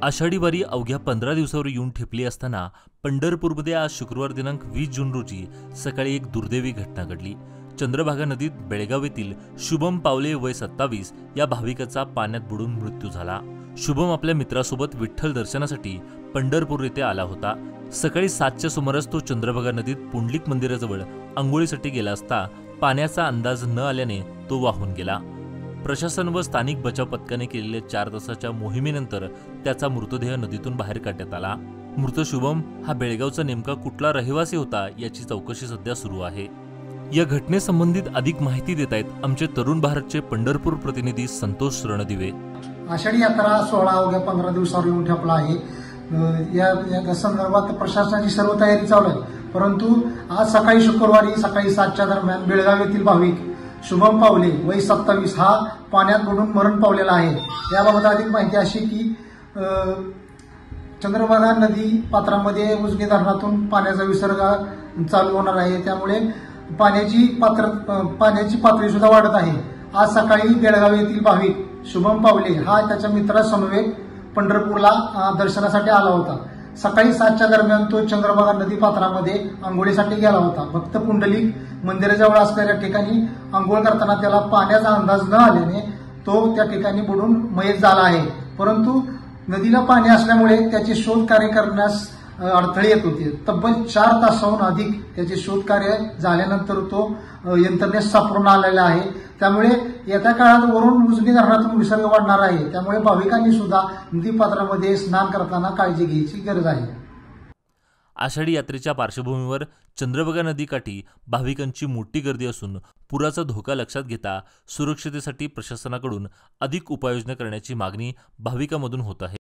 आषाढी वारी अवघ्या 15 दिवसावर येऊन ठेपली असताना पंढरपूरमध्ये आज शुक्रवार दिनांक 20 जून रोजी सकाळी एक दुर्दैवी घटना घडली। चंद्रभागा नदीत बेळगाव येथील शुभम पावले वय 27 या भाविकाचा पाण्यात बुडून मृत्यू झाला। शुभम आपल्या मित्रासोबत विठ्ठल दर्शनासाठी पंढरपूर येथे आला होता। सकाळी 7च्या सुमारास तो चंद्रभागा नदीत पुंडलिक मंदिराजवळ अंघोळीसाठी गेला असता पाण्याचा अंदाज न आल्याने तो वाहून गेला। प्रशासन व स्थानिक बचाव पथकाने केलेल्या 4 तासाच्या मोहिमेनंतर त्याचा मृतदेह नदीतून बाहेर काढण्यात आला। मृत शुभम हा बेळगावचा नेमका कुठला रहिवासी होता याची चौकशी सध्या सुरू आहे। या घटनेसंबंधित अधिक माहिती देत आहेत आमचे तरुण भारतचे पंढरपूर प्रतिनिधी संतोष रणदिवे। आषाढी यात्रा सोहळा अवघ्या 15 दिवसावर येऊन ठेपला आहे। या संदर्भात प्रशासनाची सर्व तयारी चालू आहे, परंतु आज सकाळी शुक्रवारी सकाळी 7च्या दरम्यान बेळगाव येथील भाविक शुभम पावले वय 27 हा पाण्यात बुडून मरण पावलेला आहे। याबाबत अधिक माहिती अशी की चंद्रभागा नदी पात्रामध्ये उजनी धरणातून पाण्याचा विसर्ग चालू होणार आहे, त्यामुळे पाण्याची पातळी सुद्धा वाढत आहे। आज सकाळी बेळगाव येथील भाविक शुभम पावले हा त्याच्या मित्रासमवेत पंढरपूरला दर्शनासाठी आला होता। सकाळी 7च्या दरम्यान तो चंद्रभागा नदी पात्रामध्ये आंघोळीसाठी गेला होता। भक्त पुंडलिक मंदिराजवळ असलेल्या ठिकाणी आंघोळ करताना त्याला पाण्याचा अंदाज न आल्याने तो त्या ठिकाणी बुडून मयत झाला आहे, परंतु नदीला पाणी असल्यामुळे त्याचे शोध कार्य करण्यास अडथळे येत होते। तब्बल 4 तासाहून अधिक त्याचे शोध कार्य झाल्यानंतर तो यंत्रणेस सापडून आलेला आहे। त्यामुळे येत्या काळात वरून उजनी धरणातून विसर्ग वाढणार आहे, त्यामुळे भाविकांनी सुद्धा नदीपात्रामध्ये स्नान करताना काळजी घ्यायची गरज आहे। आषाढी यात्रेच्या पार्श्वभूमीवर चंद्रभागा नदीकाठी भाविकांची मोठी गर्दी असून पुराचा धोका लक्षात घेता सुरक्षितेसाठी प्रशासनाकडून अधिक उपाययोजना करण्याची मागणी भाविकांमधून होत आहे।